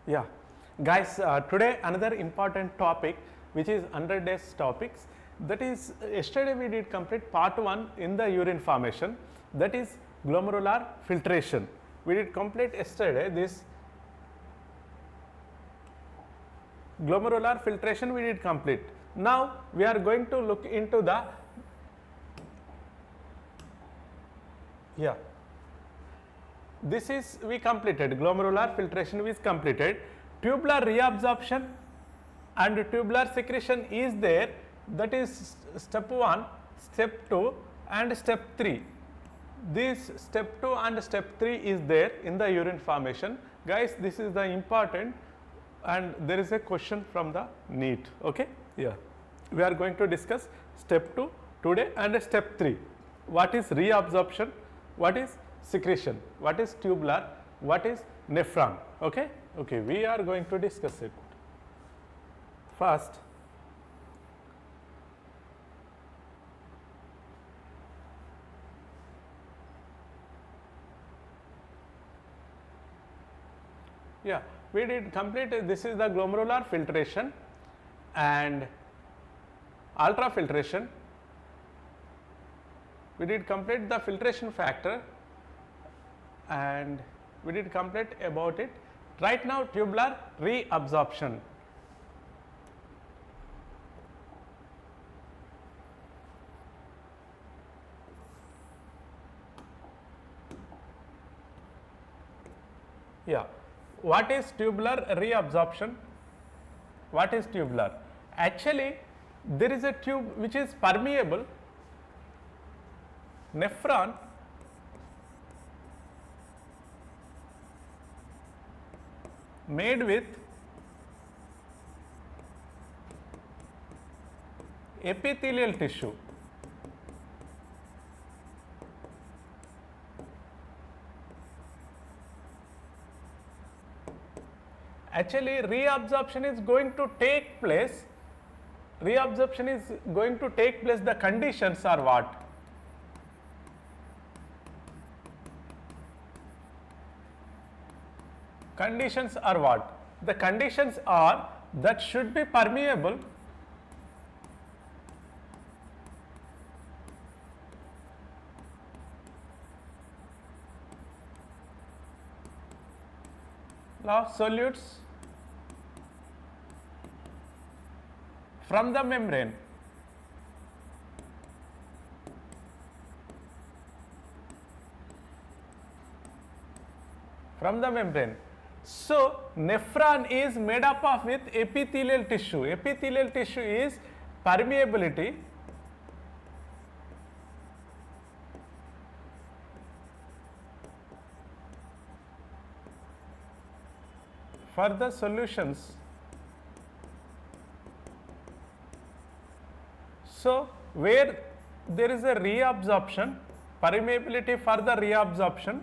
Yeah, guys, today another important topic which is 100 days topics, that is yesterday we did complete part 1 in the urine formation, that is glomerular filtration. We did complete yesterday this glomerular filtration, we did complete. Now we are going to look into the this is we completed glomerular filtration is completed. Tubular reabsorption and tubular secretion is there, that is step 1, step 2 and step 3. This step 2 and step 3 is there in the urine formation. Guys, this is the important, and there is a question from the NEET. Okay? Yeah. We are going to discuss step 2 today and step 3. What is reabsorption? What is secretion? What is tubular? What is nephron? Okay? Okay, we are going to discuss it. First, we did complete, this is the glomerular filtration and ultrafiltration. We did complete the filtration factor and we did complete about it. Right now, tubular reabsorption. Yeah. What is tubular reabsorption? What is tubular? Actually, there is a tube which is permeable. Nephron made with epithelial tissue. Actually, reabsorption is going to take place. Reabsorption is going to take place. The conditions are what? Conditions are what? The conditions are that should be permeable, of solutes from the membrane. From the membrane. So, nephron is made up of with epithelial tissue. Epithelial tissue is permeability for the solutions. So, where there is a reabsorption, permeability for the reabsorption,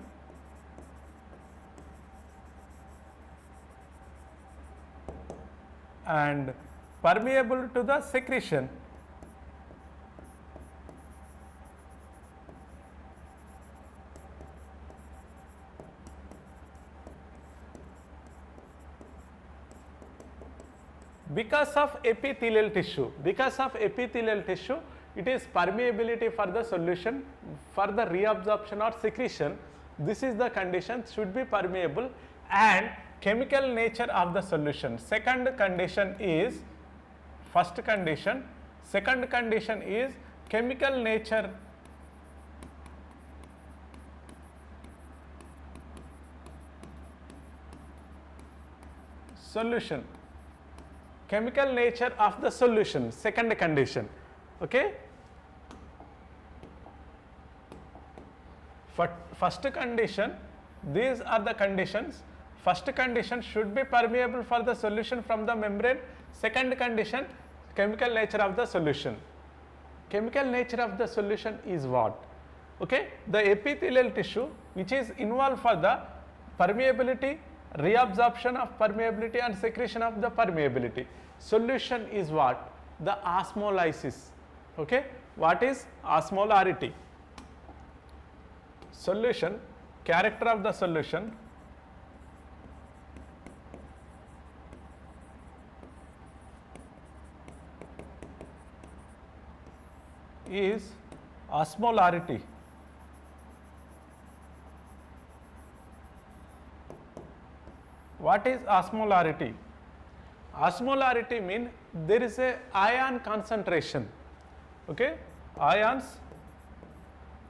and permeable to the secretion. Because of epithelial tissue, it is permeability for the solution, for the reabsorption or secretion. This is the condition, should be permeable, and chemical nature of the solution. Second condition is, first condition, second condition is chemical nature solution. Chemical nature of the solution, second condition. Okay? For first condition, these are the conditions. First condition should be permeable for the solution from the membrane. Second condition, chemical nature of the solution. Chemical nature of the solution is what? Okay? The epithelial tissue which is involved for the permeability, reabsorption of permeability and secretion of the permeability. Solution is what? The osmolysis. Okay? What is osmolarity? Solution, character of the solution, is osmolarity. What is osmolarity? Osmolarity means there is a ion concentration, okay, ions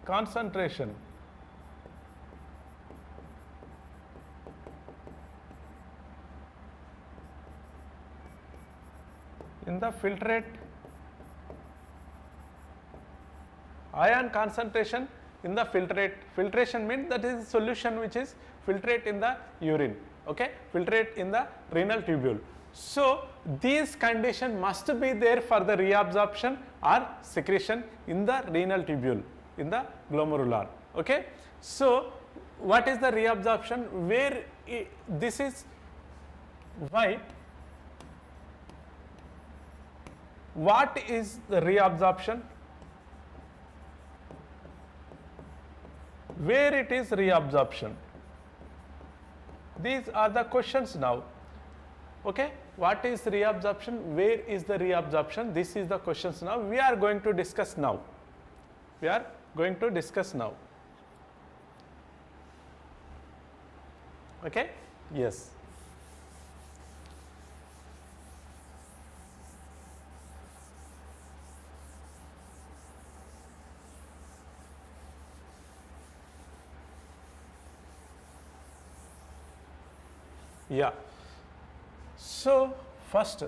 concentration in the filtrate, ion concentration in the filtrate. Filtration means that is solution which is filtrate in the urine, okay, filtrate in the renal tubule. So these condition must be there for the reabsorption or secretion in the renal tubule, in the glomerular, okay. So what is the reabsorption? Where this is why, what is the reabsorption? Where it is reabsorption? These are the questions now, okay. What is reabsorption? Where is the reabsorption? This is the questions now. We are going to discuss now. We are going to discuss now. Okay? Yes. Yeah. So first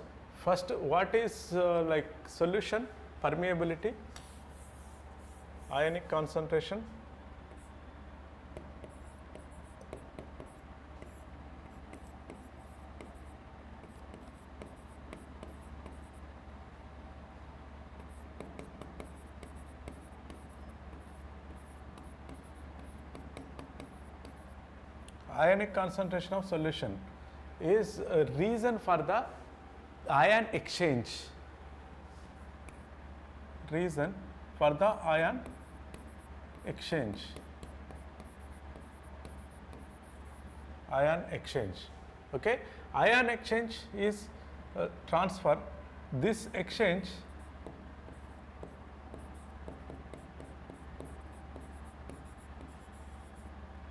what is like solution? Permeability, ionic concentration, ionic concentration of solution is a reason for the ion exchange, reason for the ion exchange, ion exchange, okay. Ion exchange is transfer. This exchange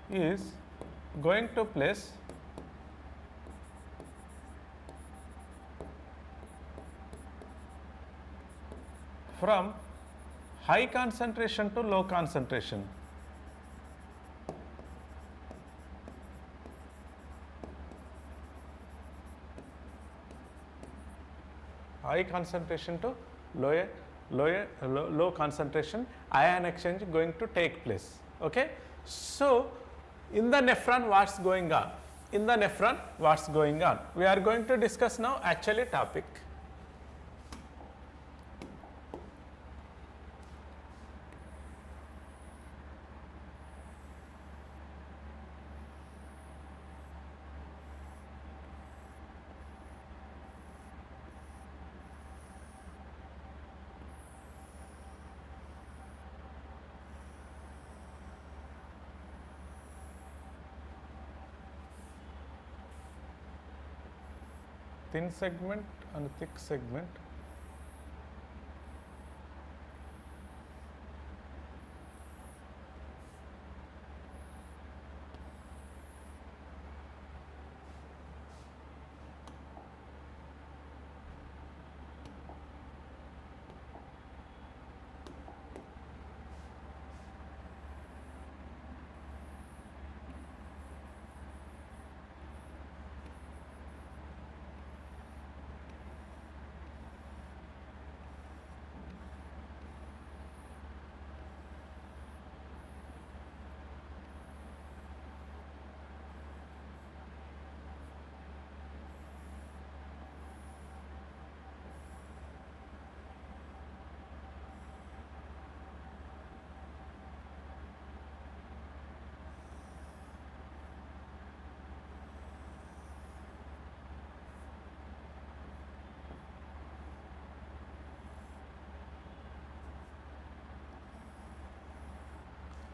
is going to place from high concentration to low concentration. High concentration to low concentration, ion exchange going to take place, okay. So in the nephron what's going on? In the nephron what's going on? We are going to discuss now actually topic. Thin segment and thick segment.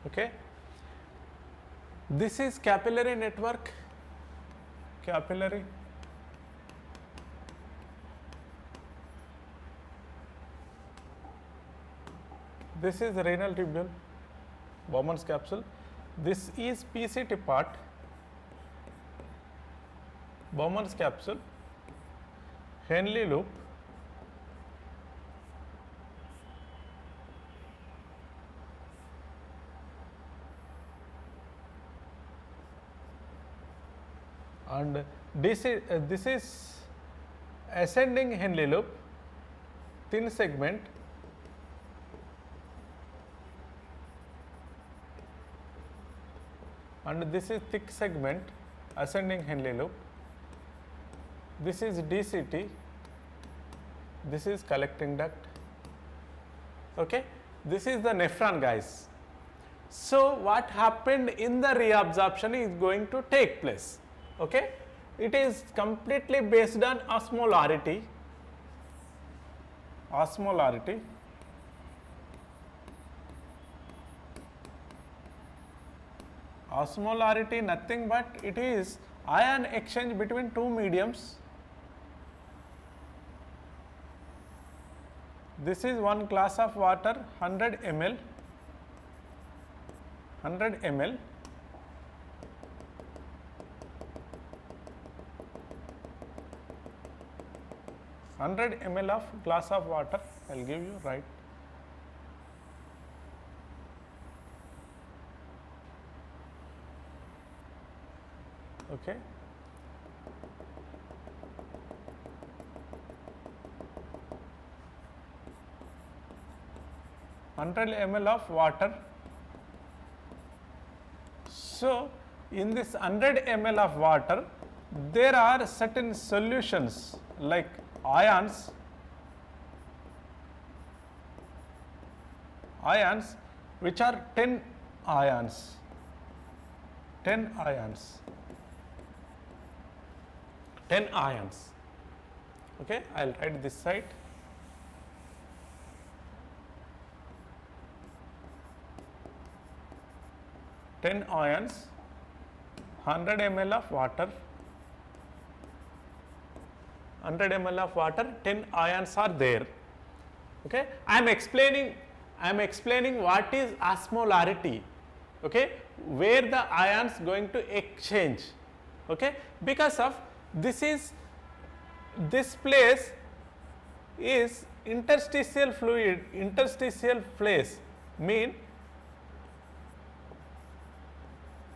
Okay. This is capillary network, capillary This is renal tubule, Bowman's capsule. This is PCT part, Bowman's capsule, Henle loop, and this is ascending Henle loop, thin segment, and this is thick segment, ascending Henle loop. This is DCT, this is collecting duct. Okay, this is the nephron, guys. So what happened in the reabsorption is going to take place. Okay, it is completely based on osmolarity. Osmolarity. Osmolarity nothing but it is ion exchange between two mediums. This is one glass of water, 100 ml, 100 ml. Hundred ml of glass of water, I will give you, right. Okay. 100 ml of water. So, in this 100 ml of water, there are certain solutions like ions, which are 10 ions, 10 ions, 10 ions. Okay, I will write this side. Ten ions, 100 ml of water, 100 ml of water, 10 ions are there. Okay, I am explaining what is osmolarity. Okay, where the ions going to exchange. Okay, because of this place is interstitial fluid, interstitial place mean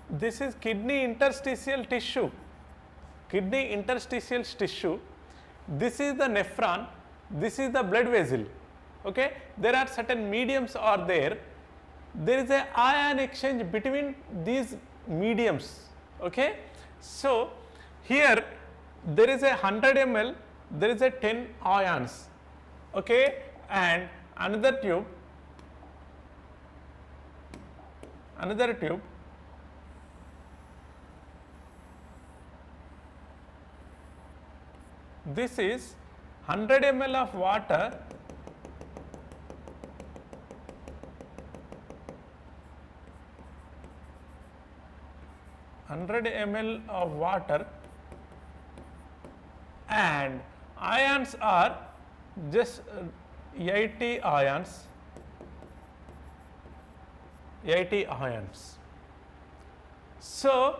this is kidney interstitial tissue, kidney interstitial tissue. This is the nephron, this is the blood vessel. Okay, there are certain mediums are there. There is a ion exchange between these mediums. Okay, so here there is a 100 ml, there is a 10 ions. Okay, and another tube. This is 100 ml of water, and ions are just 80 ions. So,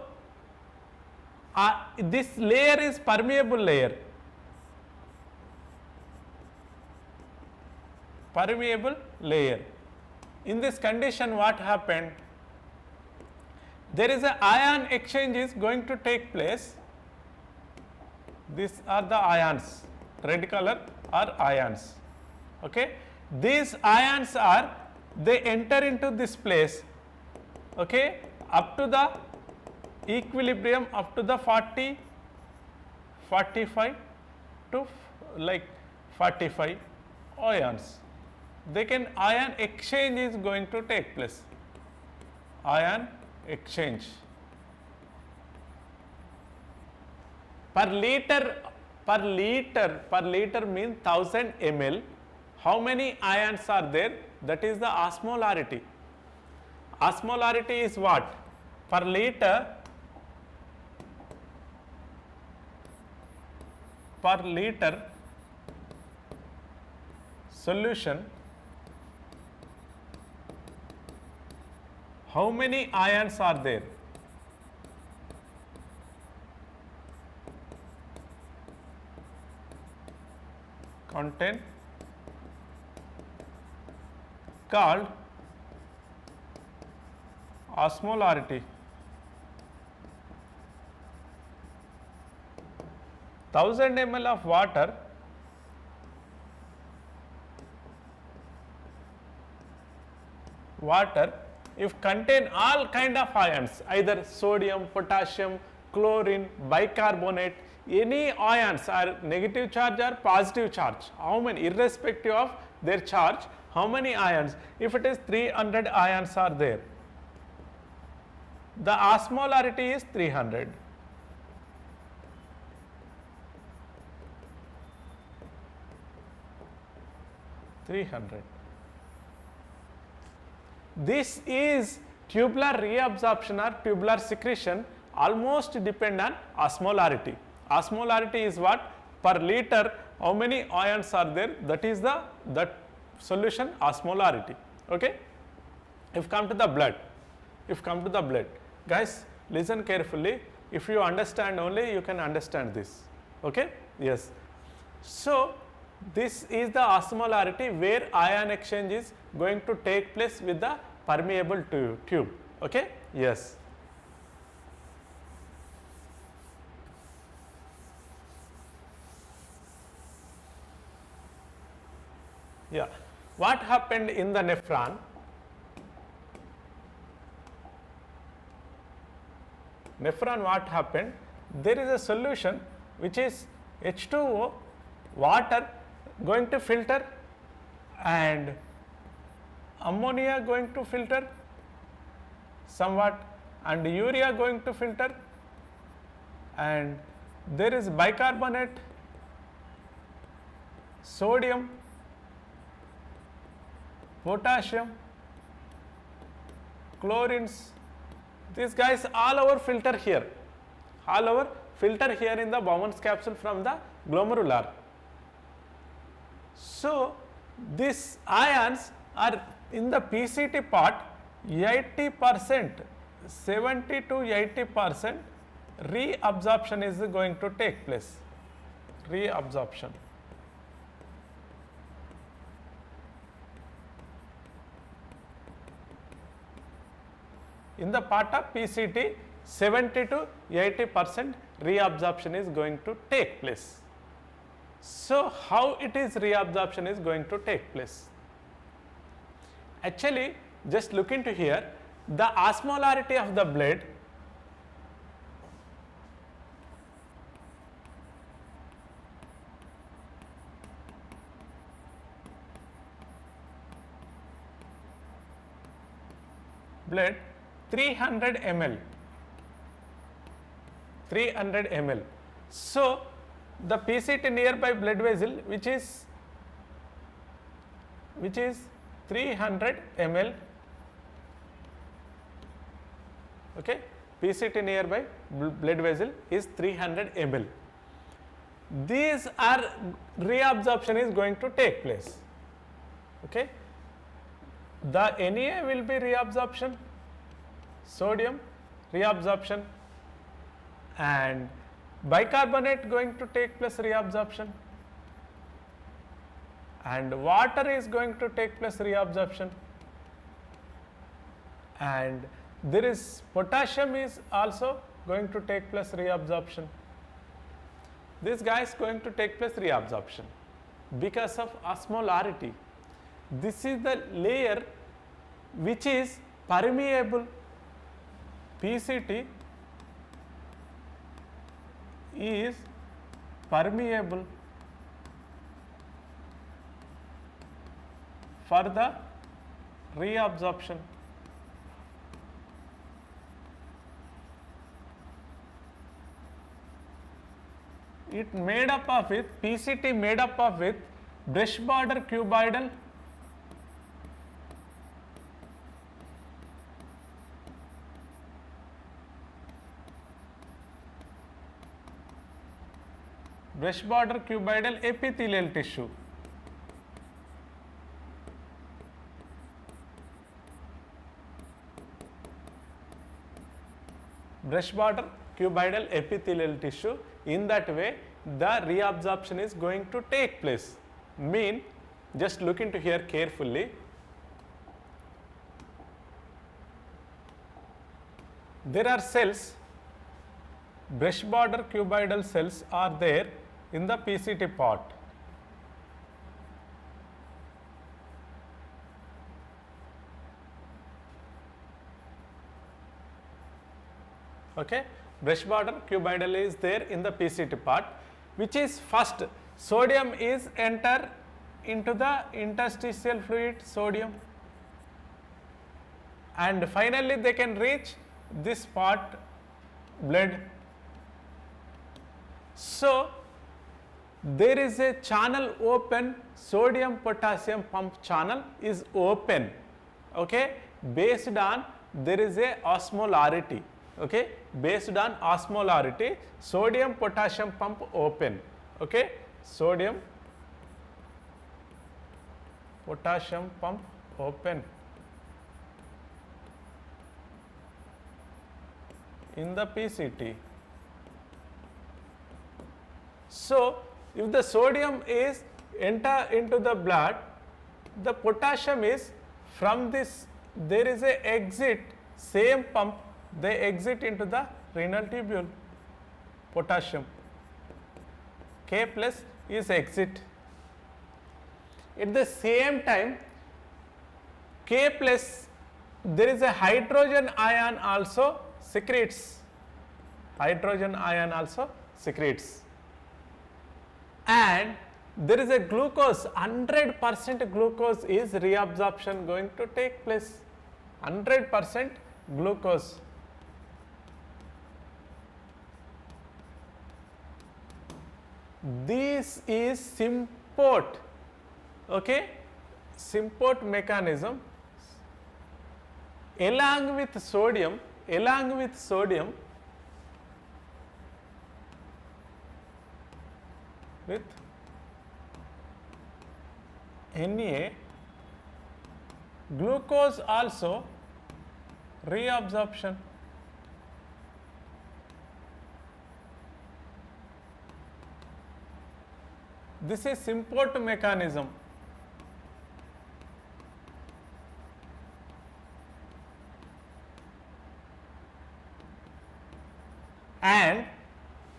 this layer is permeable layer. In this condition, what happened? There is a ion exchange is going to take place. These are the ions, red color are ions. Okay, these ions are, they enter into this place. Okay, up to the equilibrium, up to the 40, 45 to like 45 ions. They can, ion exchange is going to take place. Ion exchange. Per liter means 1000 ml. How many ions are there? That is the osmolarity. Osmolarity is what? Per liter solution how many ions are there? Content called osmolarity. 1000 ml of water if contain all kind of ions, either sodium, potassium, chlorine, bicarbonate, any ions are negative charge or positive charge, how many, irrespective of their charge, how many ions? If it is 300 ions are there, the osmolarity is 300. This is tubular reabsorption or tubular secretion almost depend on osmolarity. Osmolarity is what? Per liter, how many ions are there? That is the solution osmolarity. Okay? If come to the blood, guys, listen carefully. If you understand only, you can understand this. Okay? Yes. So this is the osmolarity where ion exchange is going to take place with the permeable tube. Okay? Yes. Yeah. What happened in the nephron? What happened? There is a solution which is H2O, water going to filter, and ammonia going to filter somewhat, and urea going to filter, and there is bicarbonate, sodium, potassium, chlorines. These guys all over filter here, in the Bowman's capsule from the glomerular. So these ions are in the PCT part, 80%, 70 to 80% reabsorption is going to take place. Reabsorption. In the part of PCT, 70 to 80% reabsorption is going to take place. So how it is reabsorption is going to take place? Actually, just look into here, the osmolarity of the blood blood 300 ml. So the PCT nearby blood vessel which is 300 ml. Okay, PCT nearby blood vessel is 300 ml. These are reabsorption is going to take place. Okay, the Na will be reabsorption, sodium reabsorption, and bicarbonate going to take place reabsorption, and water is going to take place reabsorption, and there is potassium is also going to take place reabsorption. This guy is going to take place reabsorption because of osmolarity. This is the layer which is permeable. PCT is permeable for the reabsorption. It made up of with PCT made up of with brush border cuboidal, epithelial tissue. brush border cuboidal epithelial tissue. In that way, the reabsorption is going to take place. Mean, just look into here carefully. There are cells, brush border cuboidal cells are there in the PCT part. Okay, brush border cuboidal is there in the PCT part, which is first sodium is enter into the interstitial fluid, sodium, and finally they can reach this part, blood. So there is a channel open, sodium potassium pump channel is open, okay, based on there is a osmolarity, okay, based on osmolarity, sodium potassium pump open, okay, sodium potassium pump open in the PCT. So if the sodium is enter into the blood, the potassium is from this, there is a exit, same pump, they exit into the renal tubule, potassium, K plus is exit. At the same time, K plus, there is a hydrogen ion also secretes, hydrogen ion also secretes, and there is a glucose, 100% glucose is reabsorption going to take place, 100% glucose. This is symport, okay, symport mechanism. Along with sodium, with Na, glucose also reabsorption. This is symport mechanism. And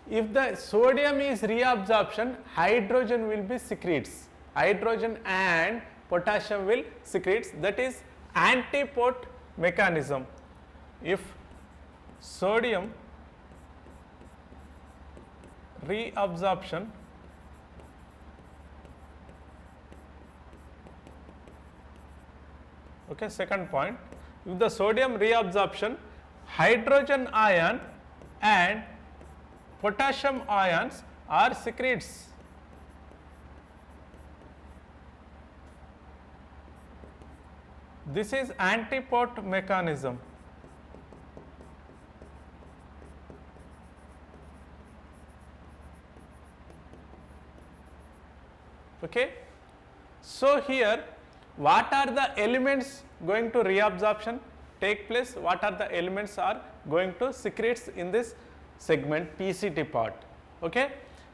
if the sodium is reabsorption, hydrogen will be secretes, hydrogen and potassium will secretes, that is antiport mechanism. If sodium reabsorption, okay, second point, if the sodium reabsorption, hydrogen ion and potassium ions are secretes. This is antiport mechanism. Okay. So here, what are the elements going to reabsorption take place? What are the elements are going to secretes in this segment PCT part? Okay.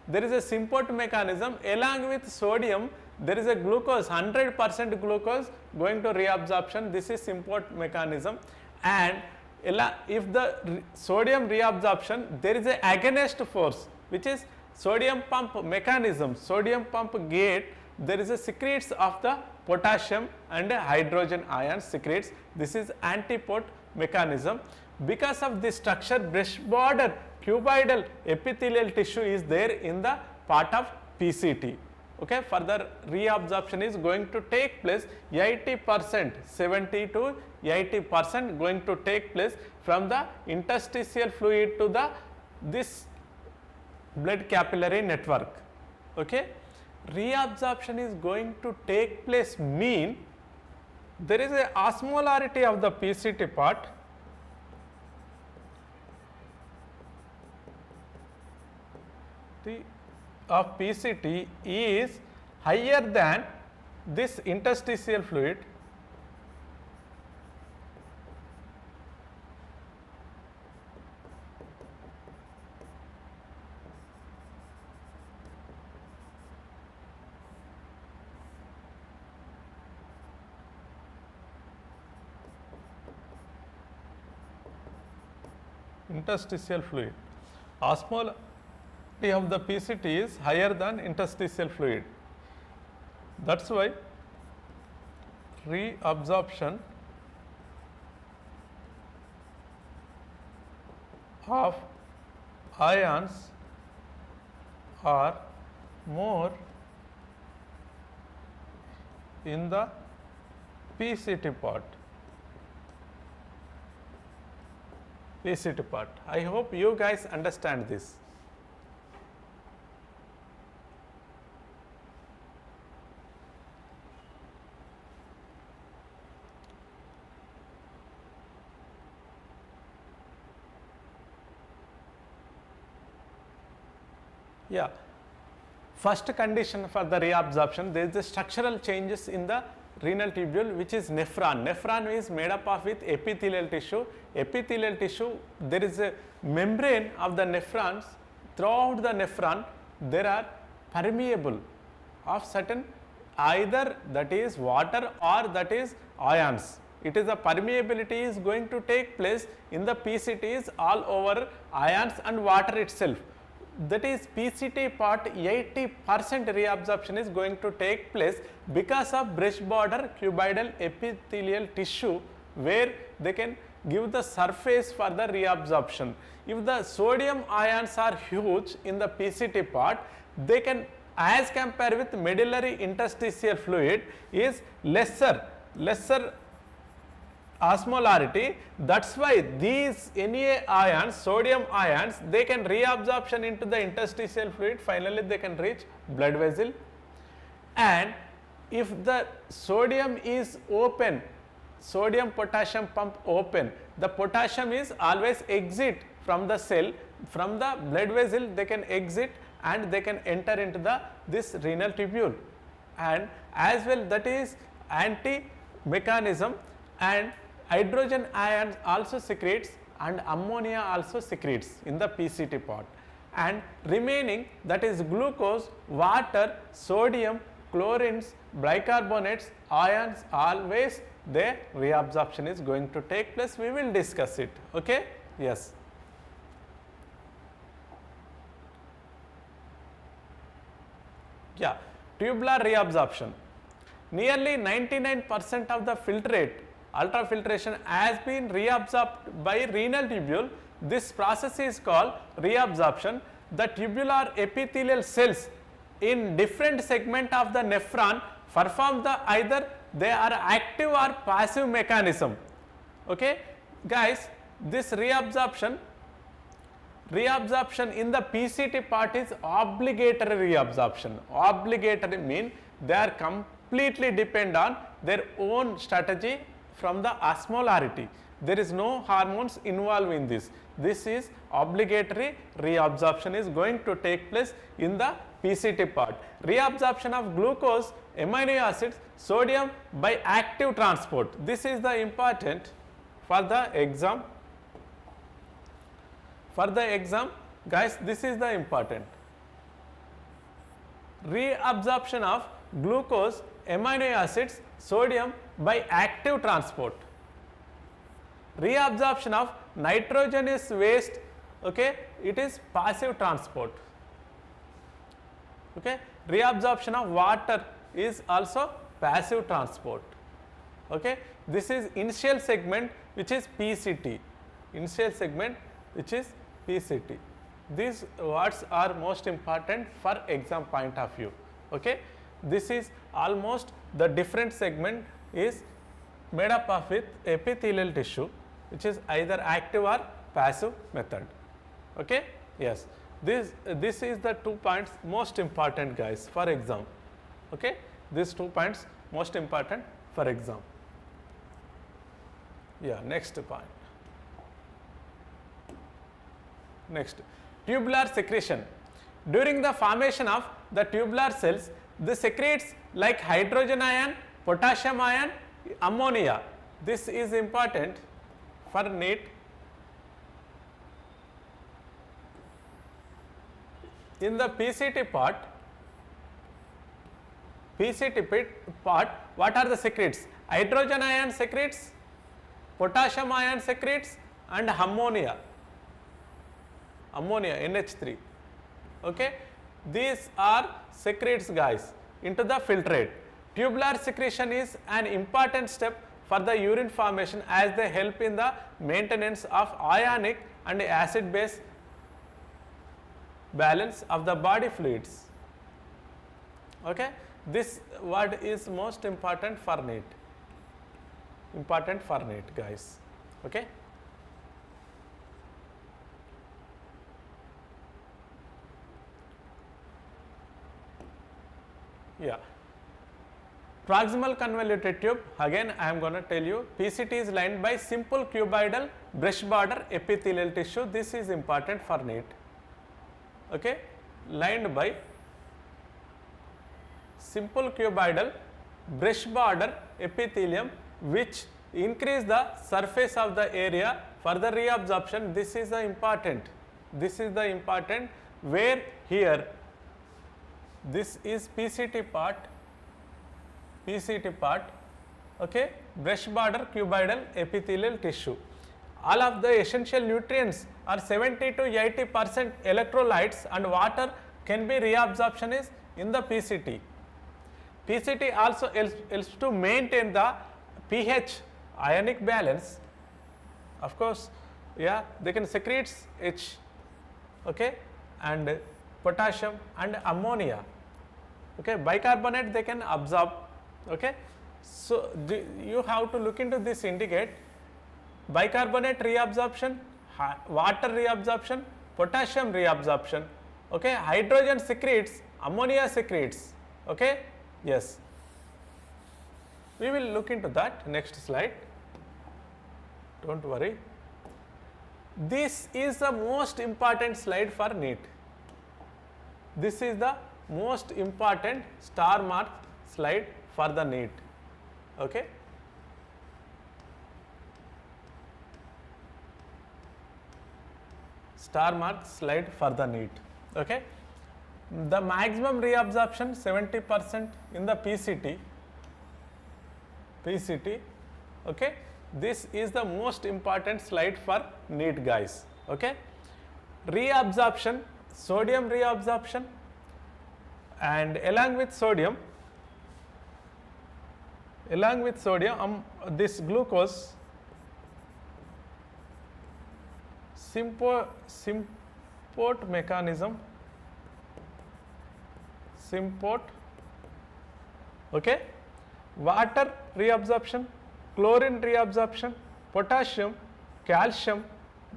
There is a symport mechanism. Along with sodium, there is a glucose, 100% glucose going to reabsorption. This is symport mechanism. And if the sodium reabsorption, there is a against force, which is sodium pump mechanism, sodium pump gate, there is a secretes of the potassium and hydrogen ions secretes. This is antiport mechanism. Because of this structure, brush border cuboidal epithelial tissue is there in the part of PCT. Okay, further reabsorption is going to take place 80%, 70 to 80% going to take place from the interstitial fluid to the this blood capillary network. Okay. Reabsorption is going to take place mean there is a osmolarity of the PCT part. The of PCT is higher than this interstitial fluid. interstitial fluid. Osmolarity of the PCT is higher than interstitial fluid. That is why reabsorption of ions are more in the PCT part. I hope you guys understand this. Yeah. First condition for the reabsorption, there is the structural changes in the renal tubule, which is nephron. Nephron is made up of with epithelial tissue. Epithelial tissue, there is a membrane of the nephrons. Throughout the nephron, there are permeable of certain, either that is water or that is ions. It is a permeability is going to take place in the PCTs all over ions and water itself. That is PCT part 80% reabsorption is going to take place because of breast border cuboidal epithelial tissue, where they can give the surface for the reabsorption. If the sodium ions are huge in the PCT part, they can, as compared with medullary interstitial fluid, is lesser osmolarity. That is why these Na ions, sodium ions, they can reabsorption into the interstitial fluid, finally they can reach blood vessel. And if the sodium is open, sodium potassium pump open, the potassium is always exit from the cell, from the blood vessel they can exit and they can enter into the this renal tubule. And as well, that is anti mechanism, and hydrogen ions also secretes and ammonia also secretes in the PCT part, and remaining, that is glucose, water, sodium, chlorines, bicarbonates, ions, always their reabsorption is going to take place. We will discuss it. Okay? Yes. Yeah, tubular reabsorption. Nearly 99% of the filtrate, ultrafiltration, has been reabsorbed by renal tubule. This process is called reabsorption. The tubular epithelial cells in different segment of the nephron perform the either they are active or passive mechanism. Okay, guys, this reabsorption in the PCT part is obligatory reabsorption. Obligatory mean they are completely depend on their own strategy from the osmolarity. There is no hormones involved in this. This is obligatory reabsorption is going to take place in the PCT part. Reabsorption of glucose, amino acids, sodium by active transport. This is the important for the exam. For the exam, guys, this is the important. Reabsorption of glucose, amino acids, sodium by active transport. Reabsorption of nitrogenous waste, okay, it is passive transport. Okay. Reabsorption of water is also passive transport. Okay. This is initial segment which is PCT. Initial segment which is PCT. These words are most important for exam point of view. Okay. This is almost the different segment is made up of with epithelial tissue, which is either active or passive method. Okay. Yes, this is the 2 points most important, guys, for exam. Okay. These 2 points most important for exam. Yeah, next point. Next, tubular secretion. During the formation of the tubular cells, they secretes like hydrogen ion, potassium ion, ammonia. This is important for NEET. In the PCT part, what are the secretes? Hydrogen ion secretes, potassium ion secretes, and ammonia. ammonia NH3. Okay, these are secretes guys into the filtrate. Tubular secretion is an important step for the urine formation as they help in the maintenance of ionic and acid base balance of the body fluids. Okay, this word is most important for NEET. Important for NEET guys. Okay. Yeah. Proximal convoluted tube, again I am going to tell you, PCT is lined by simple cuboidal brush border epithelial tissue. This is important for NEET. Okay, lined by simple cuboidal brush border epithelium which increase the surface of the area for the reabsorption. This is the important. This is the important where here this is PCT part. PCT part, okay, brush border cuboidal epithelial tissue. All of the essential nutrients are 70 to 80% electrolytes and water can be reabsorption is in the PCT. PCT also helps to maintain the pH ionic balance. Of course, yeah, they can secrete H, okay, and potassium and ammonia. Okay, bicarbonate they can absorb. Okay, so you have to look into this indicate bicarbonate reabsorption, water reabsorption, potassium reabsorption. Okay, hydrogen secretes, ammonia secretes. Okay, yes. We will look into that next slide. Don't worry. This is the most important slide for NEET. This is the most important star mark slide for the NEET. Okay. Star mark slide for the NEET. Okay. The maximum reabsorption 70% in the PCT. PCT. Okay. This is the most important slide for NEET guys. Okay. Reabsorption, sodium reabsorption, and along with sodium, this glucose symport mechanism, okay, water reabsorption, chlorine reabsorption, potassium, calcium,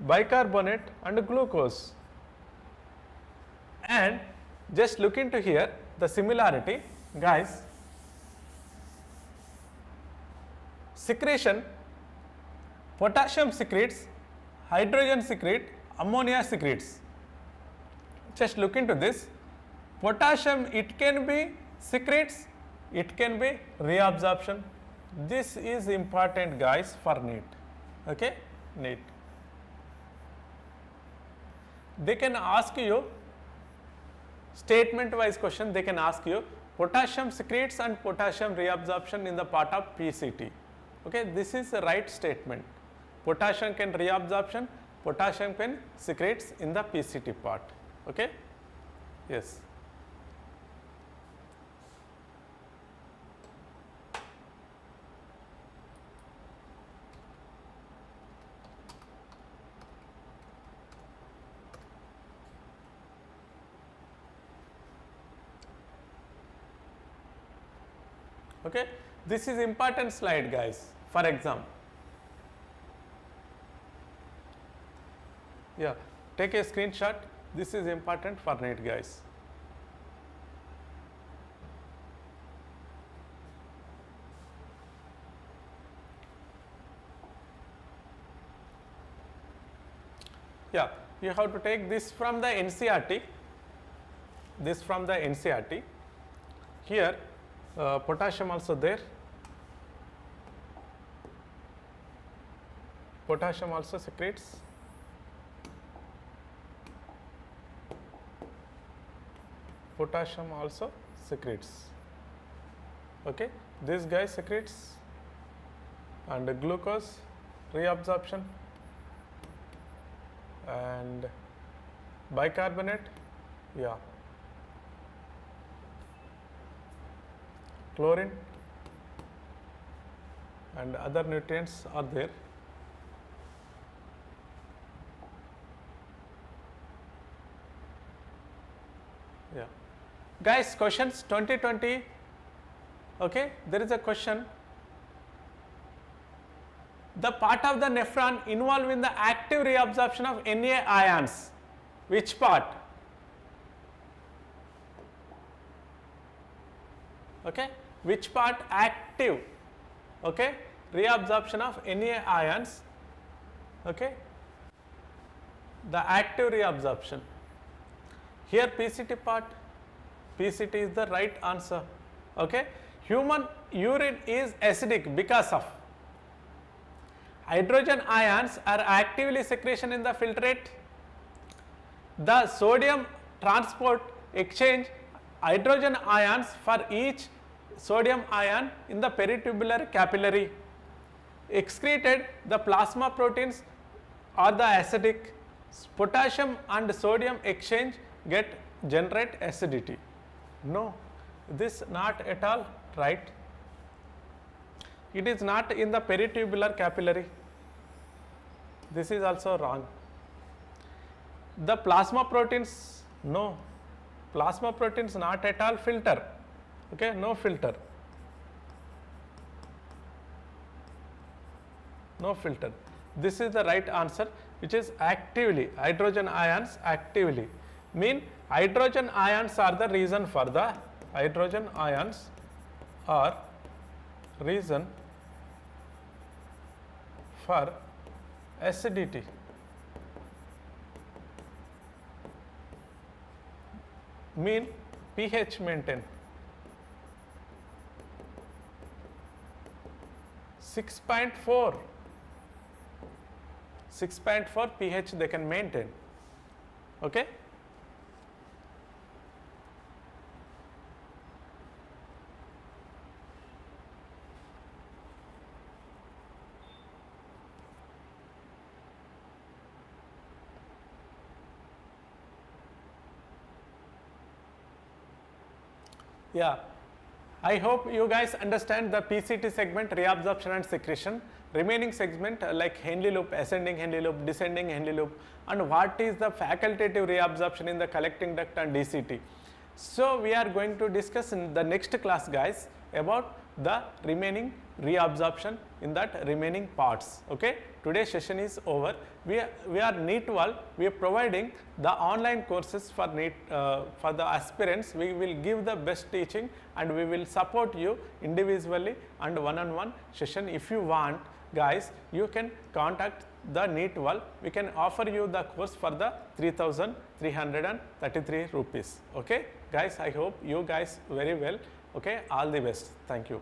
bicarbonate and glucose. And just look into here the similarity guys. Secretion, potassium secretes, hydrogen secrete, ammonia secretes. Just look into this. Potassium, it can be secretes, it can be reabsorption. This is important guys for NEET. Okay, NEET. They can ask you statement wise question, they can ask you potassium secretes and potassium reabsorption in the part of PCT. Okay, this is the right statement. Potassium can reabsorption, potassium can secretes in the PCT part. Okay, yes. Okay, this is important slide guys for exam. Yeah, take a screenshot. This is important for NEET guys. Yeah, you have to take this from the NCERT. This from the NCERT. Here, potassium also there. Potassium also secretes. Potassium also secretes. Okay, this guy secretes, and glucose reabsorption, and bicarbonate, yeah, chlorine and other nutrients are there. Yeah. Guys, questions 2020, okay, there is a question. The part of the nephron involved in the active reabsorption of Na ions, which part? Okay, which part active, okay, reabsorption of Na ions, okay, the active reabsorption. Here PCT part, PCT is the right answer, okay. Human urine is acidic because of hydrogen ions are actively secretion in the filtrate. The sodium transport exchange hydrogen ions for each sodium ion in the peritubular capillary. Excreted, the plasma proteins are the acidic. Potassium and sodium exchange generate acidity. No, this not at all right. It is not in the peritubular capillary. This is also wrong. The plasma proteins, no, plasma proteins not at all filter, okay, no filter, no filter. This is the right answer, which is actively, hydrogen ions actively. Mean hydrogen ions are the reason for the, hydrogen ions are reason for acidity. Mean pH maintain 6.4 pH they can maintain, okay. Yeah, I hope you guys understand the PCT segment, reabsorption and secretion. Remaining segment like Henle loop, ascending Henle loop, descending Henle loop, and what is the facultative reabsorption in the collecting duct and DCT. So we are going to discuss in the next class, guys, about the remaining reabsorption in that remaining parts, okay. Today's session is over. We are NEET World. We are providing the online courses for NEET for the aspirants. We will give the best teaching and we will support you individually and one-on-one session. If you want, guys, you can contact the NEET World. We can offer you the course for the 3,333 rupees, okay. Guys, I hope you guys very well, okay. All the best. Thank you.